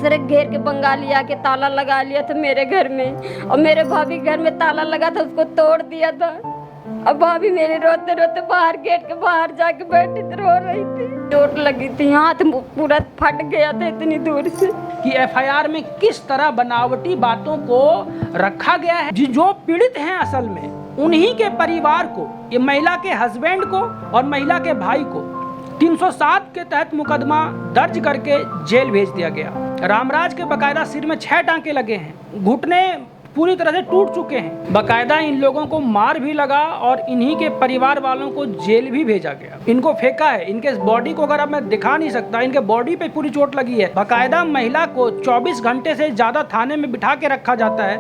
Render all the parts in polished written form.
Sir घेर के बंगाली आके ताला लगा लिया था मेरे घर में, और मेरे भाभी घर में ताला लगा था, उसको तोड़ दिया था। अब भाभी मेरे रोते रोते बाहर गेट के बाहर जाके बैठी थी, रो रही थी। चोट लगी थी, हाथ पूरा फट गया था इतनी दूर से। कि एफआईआर में किस तरह बनावटी बातों को रखा गया है। जो पीड़ित हैं असल में उन्हीं के परिवार को, ये महिला के हस्बैंड को और महिला के भाई को 307 के तहत मुकदमा दर्ज करके जेल भेज दिया गया। रामराज के बकायदा सिर में 6 टांके लगे हैं, घुटने पूरी तरह से टूट चुके हैं। बकायदा इन लोगों को मार भी लगा और इन्हीं के परिवार वालों को जेल भी भेजा गया। इनको फेंका है, इनके बॉडी को अगर अब मैं दिखा नहीं सकता, इनके बॉडी पे पूरी चोट लगी है। बकायदा महिला को 24 घंटे से ज्यादा थाने में बिठा के रखा जाता है।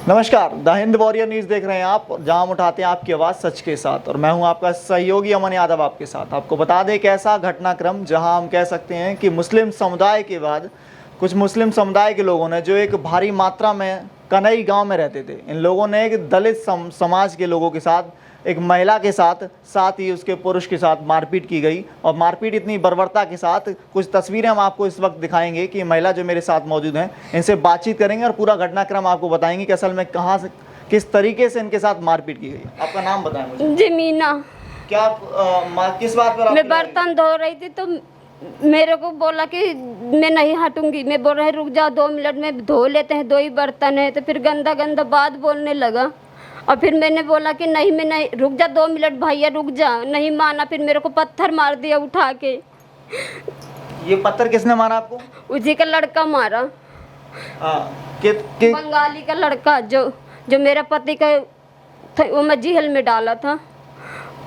नमस्कार, द हिंद वॉरियर न्यूज़ देख रहे हैं आप, जहां हम उठाते हैं आपकी आवाज़ सच के साथ, और मैं हूं आपका सहयोगी अमन यादव आपके साथ। आपको बता दें एक ऐसा घटनाक्रम जहां हम कह सकते हैं कि मुस्लिम समुदाय के बाद कुछ मुस्लिम समुदाय के लोगों ने, जो एक भारी मात्रा में कनई गांव में रहते थे, इन लोगों ने एक दलित समाज के लोगों के साथ, एक महिला के साथ ही उसके पुरुष के साथ मारपीट की गई। और मारपीट इतनी बर्बरता के साथ, कुछ तस्वीरें हम आपको इस वक्त दिखाएंगे कि महिला जो मेरे साथ मौजूद हैं, इनसे बातचीत करेंगे और पूरा घटनाक्रम आपको बताएंगे कि असल में कहाँ से, किस तरीके से इनके साथ मारपीट की गई। आपका नाम बताएं मुझे। जी मीना। क्या किस बात पर? मैं बर्तन धो रही थी तो मेरे को बोला कि मैं नहीं हटूंगी। मैं बोल रही रुक जाओ 2 मिनट में धो लेते हैं, 2 ही बर्तन है। तो फिर गंदा गंदा बात बोलने लगा, और फिर मैंने बोला कि नहीं मैं नहीं, रुक जा 2 मिनट भैया रुक जा। नहीं माना, फिर मेरे को पत्थर मार दिया उठा के। ये पत्थर किसने मारा आपको? उसी का लड़का मारा। बंगाली का लड़का जो मेरा पति का वो मैं जेल में डाला था।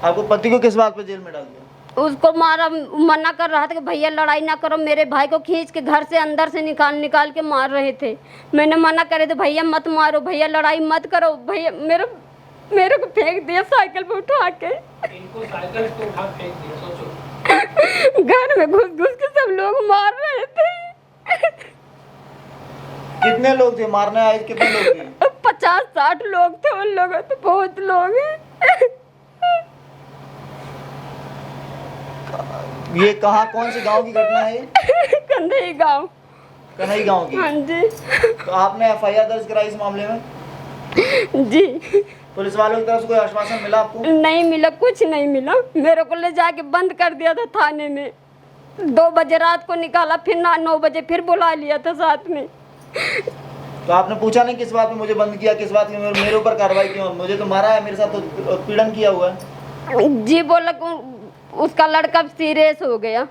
आपको पति को किस बात पे जेल में डाल दिया? उसको मारा, मना कर रहा था कि भैया लड़ाई ना करो। मेरे भाई को खींच के घर से अंदर से निकाल के मार रहे थे। मैंने मना करे तो भैया मत मारो, भैया लड़ाई मत करो। भैया मेरे को फेंक दिया साइकिल पे उठा के। इनको साइकिल पे उठा फेंक दिया, सोचो। घर में घुस के सब लोग मार रहे थे। कितने लोग थे मारने आए? कितने लोग थे? 50-60 लोग थे। उन लोगों तो बहुत लोग हैं। ये कहाँ, कौन से गांव की घटना है? कन्हई गांव। कन्हई गांव की? हाँ जी। तो आपने एफआईआर दर्ज कराई इस मामले में? जी। पुलिस वालों की तरफ से कोई आश्वासन मिला आपको? नहीं मिला, कुछ नहीं मिला। मेरे को ले जाके बंद कर दिया था थाने में। 2 बजे रात को निकाला, फिर 9 बजे फिर बुला लिया था साथ में। तो आपने पूछा नहीं किस बात में मुझे बंद किया, किस बात में मेरे ऊपर कार्रवाई की? मुझे तो मारा है, मेरे साथ तो पीड़न किया हुआ है। जी बोला उसका लड़का सीरियस हो गया।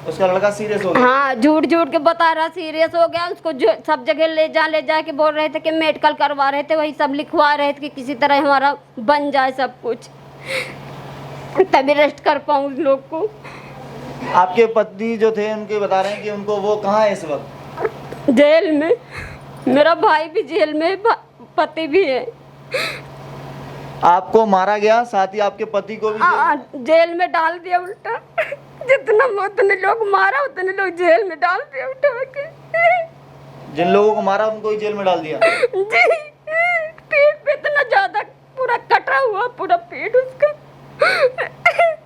उसका लड़का सीरियस हो गया? हाँ, झूठ के बता रहा सीरियस हो गया। उसको जो सब जगह ले जा के बोल रहे थे कि मेडिकल करवा रहे थे, वही सब लिखवा रहे थे कि किसी तरह हमारा बन जाए सब कुछ, तभी रेस्ट कर पाऊँ उस लोग को। आपके पति जो थे उनके बता रहे हैं कि उनको, वो कहाँ है इस वक्त? जेल में। मेरा भाई भी जेल में, पति भी है। आपको मारा गया, साथ ही आपके पति को भी जेल में डाल दिया उल्टा। जितना उतने लोग मारा उतने लोग जेल में डाल दिया उठा के। जिन लोगों को मारा उनको ही जेल में डाल दिया? जी। पीठ पे इतना ज्यादा पूरा कटा हुआ, पूरा पीठ उसका।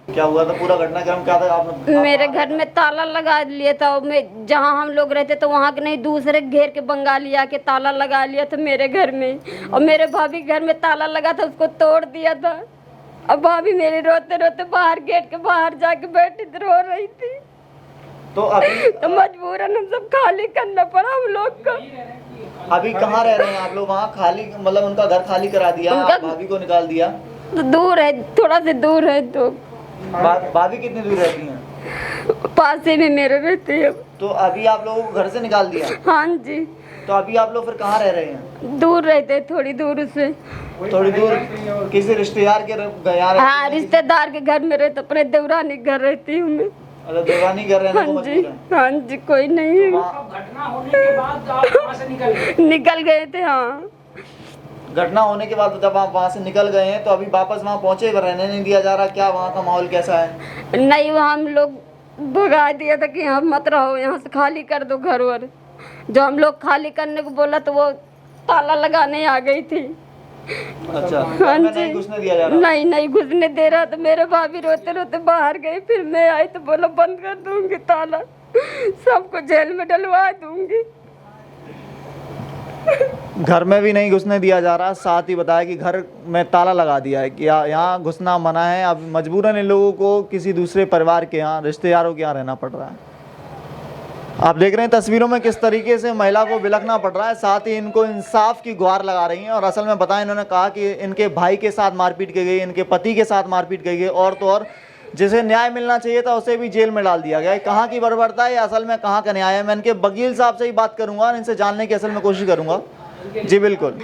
क्या हुआ था? पूरा घटनाक्रम क्या था? आपने मेरे घर में ताला लगा लिया था। मैं जहाँ हम लोग रहते तो वहाँ के नहीं, दूसरे घेर के बंगाली आके ताला लगा लिया था मेरे घर में, और मेरे भाभी घर में ताला लगा था, उसको तोड़ दिया था। अब भाभी मेरे रोते रोते बाहर गेट के बाहर जाके बैठी थी, रो रही थी। तो अभी तो मजबूरन हम सब खाली करना पड़ा हम लोग को। अभी कहाँ रह रहे हैं आप लोग? वहाँ खाली, मतलब उनका घर खाली करा दिया, भाभी को निकाल दिया? तो दूर है, थोड़ा से दूर है। तो भाभी कितनी दूर रहती हैं? पास ही में मेरे रहते हैं। तो अभी आप लोगों को घर से निकाल दिया? हाँ जी। तो अभी आप लोग फिर कहाँ रह रहे हैं? दूर रहते, थोड़ी दूर से। थोड़ी दूर किसी रिश्तेदार के घर? हाँ, रिश्तेदार के घर में रहते, अपने देवरानी घर रहती हूँ मैं। देवरानी घर रहने को मजबूर हैं? हाँ जी, कोई नहीं है। घटना होने के बाद आप वहाँ से निकल गए थे। हाँ, घटना होने के बाद जब आप वहाँ से निकल गए हैं तो अभी वापस वहाँ पहुँचे, रहने नहीं दिया जा रहा? क्या वहाँ का माहौल कैसा है? नहीं, वहाँ हम लोग भगा दिया था कि यहाँ मत रहो, यहाँ से खाली कर दो घर वर। जो हम लोग खाली करने को बोला तो वो ताला लगाने आ गई थी। अच्छा, हाँ मैं जी। नहीं घुसने दिया जा रहा। नहीं नहीं घुसने दे रहा। तो मेरे भाभी रोते रोते बाहर गई, फिर मैं आई तो बोला बंद कर दूंगी ताला, सबको जेल में डलवा दूंगी। घर में भी नहीं घुसने दिया जा रहा, साथ ही बताया कि घर में ताला लगा दिया है कि यहाँ घुसना मना है। अब मजबूरन इन लोगों को किसी दूसरे परिवार के यहाँ, रिश्तेदारों के यहाँ रहना पड़ रहा है। आप देख रहे हैं तस्वीरों में किस तरीके से महिला को बिलखना पड़ रहा है, साथ ही इनको इंसाफ की गुहार लगा रही हैं। और असल में बताएं, इन्होंने कहा कि इनके भाई के साथ मारपीट की गई, इनके पति के साथ मारपीट की गई, और तो और जिसे न्याय मिलना चाहिए था उसे भी जेल में डाल दिया गया है। कहाँ की बर्बरता है, असल में कहाँ का न्याय है? मैं इनके वकील साहब से ही बात करूंगा, इनसे जानने की असल में कोशिश करूंगा। जी बिल्कुल।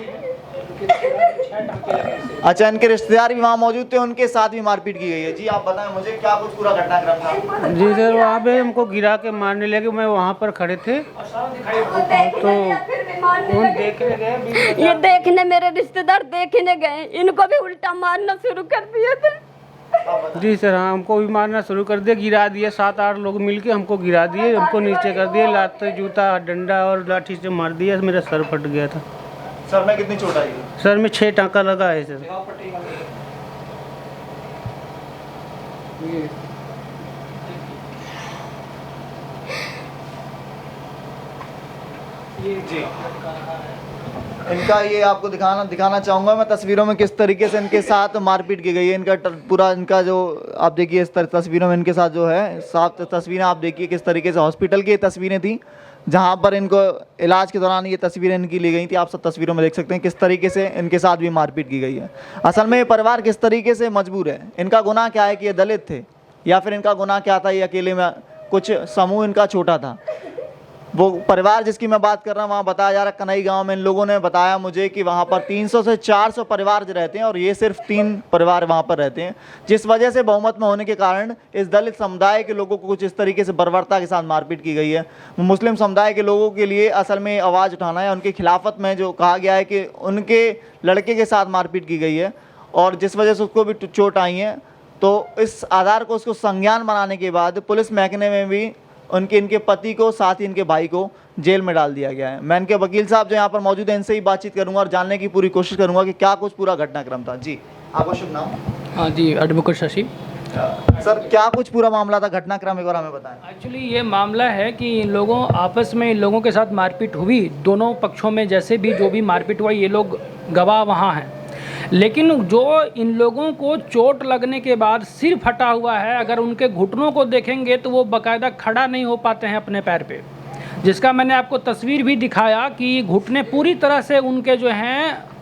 अच्छा, इनके रिश्तेदार भी वहाँ मौजूद थे, उनके साथ भी मारपीट की गई है। जी आप बताएं मुझे क्या कुछ पूरा घटनाक्रम था? जी सर, वहाँ पे हमको गिरा के मारने लगे, मैं वहाँ पर खड़े थे तो वो देखने गए। ये देखने, मेरे रिश्तेदार देखने गए, इनको भी उल्टा मारना शुरू कर दिए थे। जी सर, हाँ, हमको भी मारना शुरू कर दिया, गिरा दिए। 7-8 लोग मिलके हमको गिरा दिए, हमको नीचे कर दिए, लाते जूता डंडा और लाठी से मार दिया। मेरा सर फट गया था। सर में कितनी चोट आई है? सर में 6 टाँका लगा है सर। जी इनका ये आपको दिखाना चाहूँगा मैं तस्वीरों में किस तरीके से इनके साथ मारपीट की गई है। इनका पूरा इनका जो आप देखिए इस तस्वीरों में इनके साथ जो है साफ तस्वीरें आप देखिए किस तरीके से हॉस्पिटल की तस्वीरें थी जहाँ पर इनको इलाज के दौरान ये तस्वीरें इनकी ली गई थी। आप सब तस्वीरों में देख सकते हैं किस तरीके से इनके साथ भी मारपीट की गई है। असल में ये परिवार किस तरीके से मजबूर है। इनका गुनाह क्या है कि ये दलित थे, या फिर इनका गुनाह क्या था, ये अकेले में कुछ समूह इनका छोटा था। वो परिवार जिसकी मैं बात कर रहा हूँ वहाँ बताया जा रहा है कन्हई गांव में इन लोगों ने बताया मुझे कि वहाँ पर 300 से 400 परिवार रहते हैं और ये सिर्फ 3 परिवार वहाँ पर रहते हैं, जिस वजह से बहुमत में होने के कारण इस दलित समुदाय के लोगों को कुछ इस तरीके से बर्बरता के साथ मारपीट की गई है। मुस्लिम समुदाय के लोगों के लिए असल में आवाज़ उठाना है। उनकी खिलाफत में जो कहा गया है कि उनके लड़के के साथ मारपीट की गई है और जिस वजह से उसको भी चोट आई है, तो इस आधार को उसको संज्ञान बनाने के बाद पुलिस महकमे में भी इनके पति को साथ ही इनके भाई को जेल में डाल दिया गया है। मैं इनके वकील साहब जो यहाँ पर मौजूद हैं इनसे ही बातचीत करूंगा और जानने की पूरी कोशिश करूंगा कि क्या कुछ पूरा घटनाक्रम था। जी आपका शुभ नाम? हाँ जी, एडवोकेट शशि। सर क्या कुछ पूरा मामला था, घटनाक्रम एक बार हमें बताएं। एक्चुअली ये मामला है कि इन लोगों आपस में इन लोगों के साथ मारपीट हुई, दोनों पक्षों में जैसे भी जो भी मारपीट हुआ ये लोग गवाह वहाँ हैं। लेकिन जो इन लोगों को चोट लगने के बाद सिर फटा हुआ है, अगर उनके घुटनों को देखेंगे तो वो बाकायदा खड़ा नहीं हो पाते हैं अपने पैर पे, जिसका मैंने आपको तस्वीर भी दिखाया कि घुटने पूरी तरह से उनके जो हैं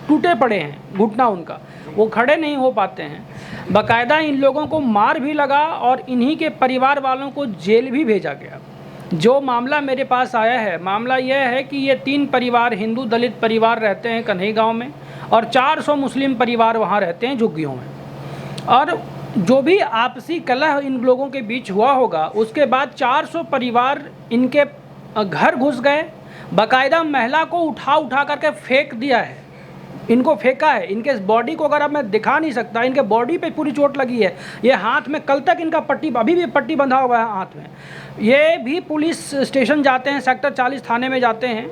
टूटे पड़े हैं, घुटना उनका, वो खड़े नहीं हो पाते हैं। बाकायदा इन लोगों को मार भी लगा और इन्हीं के परिवार वालों को जेल भी भेजा गया। जो मामला मेरे पास आया है, मामला यह है कि ये 3 परिवार हिंदू दलित परिवार रहते हैं कन्हई गांव में और 400 मुस्लिम परिवार वहाँ रहते हैं झुग्गियों में। और जो भी आपसी कलह इन लोगों के बीच हुआ होगा उसके बाद 400 परिवार इनके घर घुस गए, बाकायदा महिला को उठा करके फेंक दिया है, इनको फेंका है। इनके बॉडी को अगर अब मैं दिखा नहीं सकता, इनके बॉडी पे पूरी चोट लगी है। ये हाथ में कल तक इनका पट्टी, अभी भी पट्टी बंधा हुआ है हाथ में। ये भी पुलिस स्टेशन जाते हैं, सेक्टर 40 थाने में जाते हैं।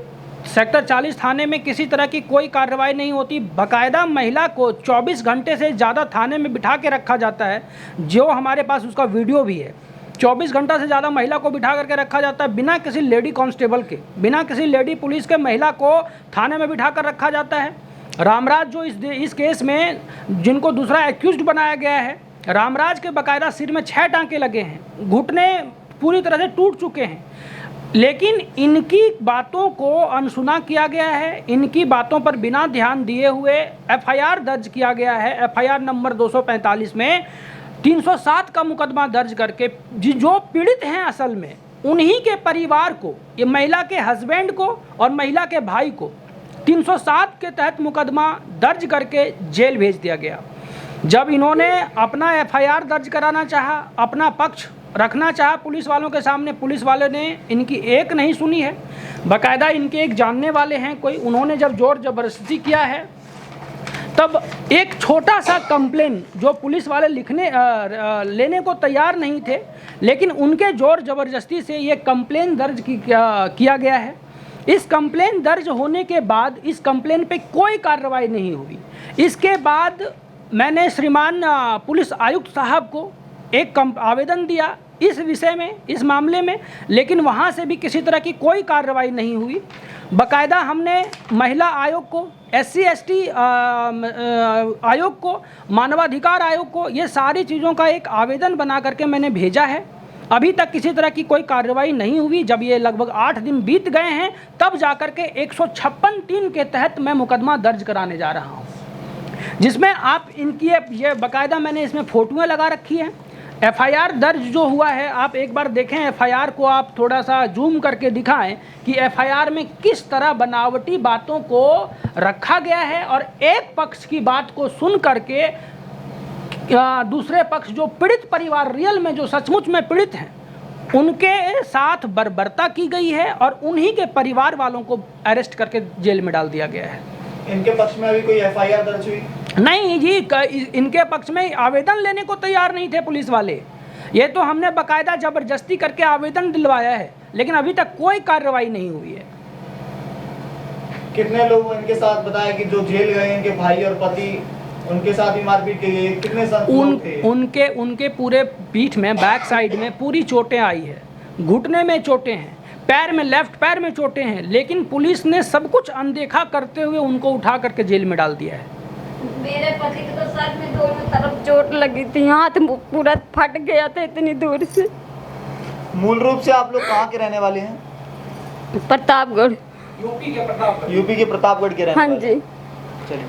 सेक्टर 40 थाने में किसी तरह की कोई कार्रवाई नहीं होती। बाकायदा महिला को 24 घंटे से ज़्यादा थाने में बिठा के रखा जाता है, जो हमारे पास उसका वीडियो भी है। 24 घंटा से ज़्यादा महिला को बिठा करके रखा जाता है बिना किसी लेडी कांस्टेबल के, बिना किसी लेडी पुलिस के महिला को थाने में बिठा कर रखा जाता है। रामराज जो इस केस में जिनको दूसरा एक्यूज्ड बनाया गया है, रामराज के बाकायदा सिर में 6 टाँके लगे हैं, घुटने पूरी तरह से टूट चुके हैं। लेकिन इनकी बातों को अनसुना किया गया है, इनकी बातों पर बिना ध्यान दिए हुए एफआईआर दर्ज किया गया है। एफआईआर नंबर 245 में 307 का मुकदमा दर्ज करके जो पीड़ित हैं असल में उन्हीं के परिवार को, ये महिला के हस्बैंड को और महिला के भाई को 307 के तहत मुकदमा दर्ज करके जेल भेज दिया गया। जब इन्होंने अपना एफआईआर दर्ज कराना चाहा, अपना पक्ष रखना चाहा पुलिस वालों के सामने, पुलिस वाले ने इनकी एक नहीं सुनी है। बाकायदा इनके एक जानने वाले हैं कोई, उन्होंने जब जोर जबरदस्ती किया है तब एक छोटा सा कंप्लेन जो पुलिस वाले लेने को तैयार नहीं थे, लेकिन उनके जोर जबरदस्ती से ये कंप्लेन दर्ज किया गया है। इस कंप्लेन दर्ज होने के बाद इस कंप्लेन पे कोई कार्रवाई नहीं हुई। इसके बाद मैंने श्रीमान पुलिस आयुक्त साहब को एक आवेदन दिया इस विषय में, इस मामले में, लेकिन वहाँ से भी किसी तरह की कोई कार्रवाई नहीं हुई। बाकायदा हमने महिला आयोग को, SC/ST आयोग को, मानवाधिकार आयोग को, ये सारी चीज़ों का एक आवेदन बना करके मैंने भेजा है। अभी तक किसी तरह की कोई कार्रवाई नहीं हुई। जब ये लगभग 8 दिन बीत गए हैं तब जाकर के 156(3) के तहत मैं मुकदमा दर्ज कराने जा रहा हूँ, जिसमें आप इनकी ये बाकायदा मैंने इसमें फ़ोटोएँ लगा रखी हैं। FIR दर्ज जो हुआ है, आप एक बार देखें FIR को, आप थोड़ा सा जूम करके दिखाएं कि FIR में किस तरह बनावटी बातों को रखा गया है और एक पक्ष की बात को सुन करके दूसरे पक्ष जो पीड़ित परिवार रियल में जो सचमुच में पीड़ित हैं उनके साथ बर्बरता की गई है और उन्हीं के परिवार वालों को अरेस्ट करके जेल में डाल दिया गया है। इनके पक्ष में अभी कोई FIR दर्ज हुई नहीं जी, इनके पक्ष में आवेदन लेने को तैयार नहीं थे पुलिस वाले। ये तो हमने बाकायदा जबरदस्ती करके आवेदन दिलवाया है, लेकिन अभी तक कोई कार्रवाई नहीं हुई है। कितने लोग इनके साथ बताया कि जो जेल गए इनके भाई और पति, उनके साथ भी मारपीट की गई? कितने लोग थे? उनके पूरे पीठ में, बैक साइड में पूरी चोटें आई है, घुटने में चोटें हैं, पैर में, लेफ्ट पैर में चोटें हैं, लेकिन पुलिस ने सब कुछ अनदेखा करते हुए उनको उठा करके जेल में डाल दिया है। मेरे पति को तो सर में दोनों तरफ चोट लगी थी, हाथ पूरा फट गया था इतनी दूर से। मूल रूप से आप लोग कहाँ के रहने वाले हैं? प्रतापगढ़, यूपी के प्रतापगढ़ के रहने हाँ वाले। जी। चलिए,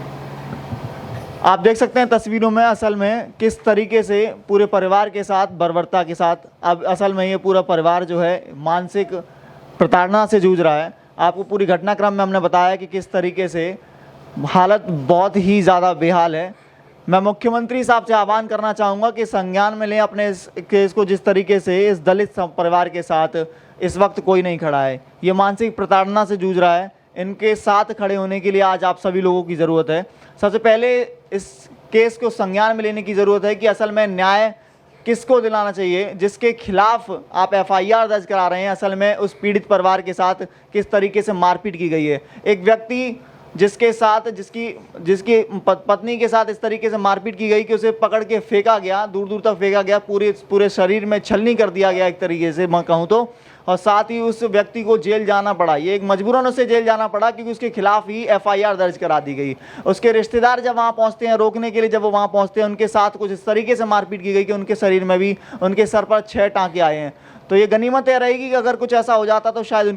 आप देख सकते हैं तस्वीरों में असल में किस तरीके से पूरे परिवार के साथ, बर्बरता के साथ, अब असल में ये पूरा परिवार जो है मानसिक प्रताड़ना से जूझ रहा है। आपको पूरी घटनाक्रम में हमने बताया कि किस तरीके से हालत बहुत ही ज़्यादा बेहाल है। मैं मुख्यमंत्री साहब से आह्वान करना चाहूँगा कि संज्ञान में लें अपने इस केस को। जिस तरीके से इस दलित परिवार के साथ इस वक्त कोई नहीं खड़ा है, ये मानसिक प्रताड़ना से जूझ रहा है, इनके साथ खड़े होने के लिए आज आप सभी लोगों की ज़रूरत है। सबसे पहले इस केस को संज्ञान में लेने की ज़रूरत है कि असल में न्याय किसको दिलाना चाहिए, जिसके खिलाफ आप FIR दर्ज करा रहे हैं। असल में उस पीड़ित परिवार के साथ किस तरीके से मारपीट की गई है। एक व्यक्ति जिसके साथ जिसकी पत्नी के साथ इस तरीके से मारपीट की गई कि उसे पकड़ के फेंका गया, दूर दूर तक फेंका गया, पूरे शरीर में छलनी कर दिया गया एक तरीके से मैं कहूँ तो, और साथ ही उस व्यक्ति को जेल जाना पड़ा। ये एक मजबूरन उसे जेल जाना पड़ा क्योंकि उसके खिलाफ ही FIR दर्ज करा दी गई। उसके रिश्तेदार जब वहाँ पहुँचते हैं रोकने के लिए, जब वो वहाँ पहुँचते हैं उनके साथ कुछ इस तरीके से मारपीट की गई कि उनके शरीर में भी, उनके सर पर 6 टाँके आए हैं। तो ये गनीमत यह रहेगी कि अगर कुछ ऐसा हो जाता तो शायद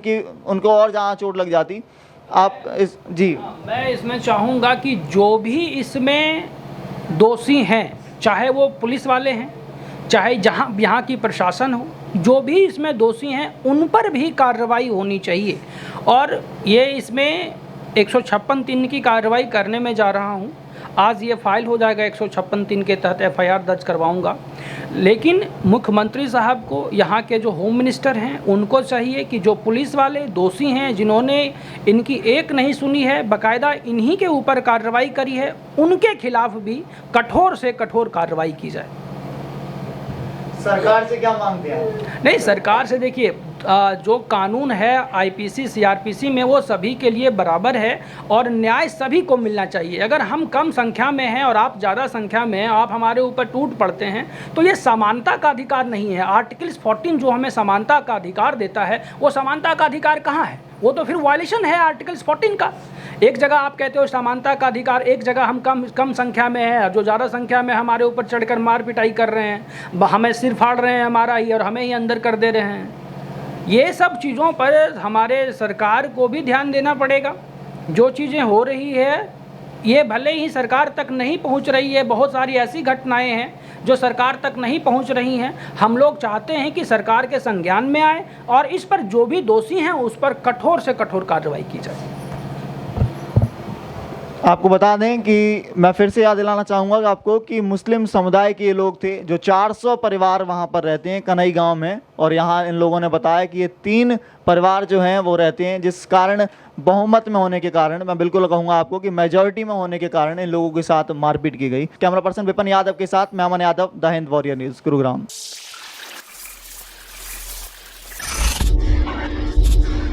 उनको और ज़्यादा चोट लग जाती। आप जी, मैं इसमें चाहूँगा कि जो भी इसमें दोषी हैं, चाहे वो पुलिस वाले हैं, चाहे यहाँ की प्रशासन हो, जो भी इसमें दोषी हैं उन पर भी कार्रवाई होनी चाहिए। और ये इसमें 156(3) की कार्रवाई करने में जा रहा हूँ। आज ये फाइल हो जाएगा, 156(3) के तहत FIR दर्ज करवाऊँगा। लेकिन मुख्यमंत्री साहब को, यहाँ के जो होम मिनिस्टर हैं, उनको चाहिए कि जो पुलिस वाले दोषी हैं, जिन्होंने इनकी एक नहीं सुनी है, बाकायदा इन्हीं के ऊपर कार्रवाई करी है, उनके खिलाफ भी कठोर से कठोर कार्रवाई की जाए। सरकार से क्या मांगते हैं? नहीं, सरकार से देखिए, जो कानून है IPC CRPC में वो सभी के लिए बराबर है और न्याय सभी को मिलना चाहिए। अगर हम कम संख्या में हैं और आप ज़्यादा संख्या में हैं, आप हमारे ऊपर टूट पड़ते हैं, तो ये समानता का अधिकार नहीं है। आर्टिकल 14 जो हमें समानता का अधिकार देता है, वो समानता का अधिकार कहाँ है? वो तो फिर वायलेशन है आर्टिकल 14 का। एक जगह आप कहते हो समानता का अधिकार, एक जगह हम कम संख्या में हैं, जो ज़्यादा संख्या में हमारे ऊपर चढ़कर मार पिटाई कर रहे हैं, हमें सिर फाड़ रहे हैं हमारा ही, और हमें ही अंदर कर दे रहे हैं। ये सब चीज़ों पर हमारे सरकार को भी ध्यान देना पड़ेगा। जो चीज़ें हो रही है ये भले ही सरकार तक नहीं पहुंच रही है, बहुत सारी ऐसी घटनाएं हैं जो सरकार तक नहीं पहुंच रही हैं। हम लोग चाहते हैं कि सरकार के संज्ञान में आए और इस पर जो भी दोषी हैं उस पर कठोर से कठोर कार्रवाई की जाए। आपको बता दें कि मैं फिर से याद दिलाना चाहूँगा आपको कि मुस्लिम समुदाय के लोग थे, जो 400 परिवार वहाँ पर रहते हैं कन्हई गांव में, और यहाँ इन लोगों ने बताया कि ये 3 परिवार जो हैं वो रहते हैं, जिस कारण बहुमत में होने के कारण, मैं बिल्कुल कहूँगा आपको कि मेजॉरिटी में होने के कारण इन लोगों के साथ मारपीट की गई। कैमरा पर्सन विपिन यादव के साथ मैं Aman Yadav, the Hind warrior news, Gurugram.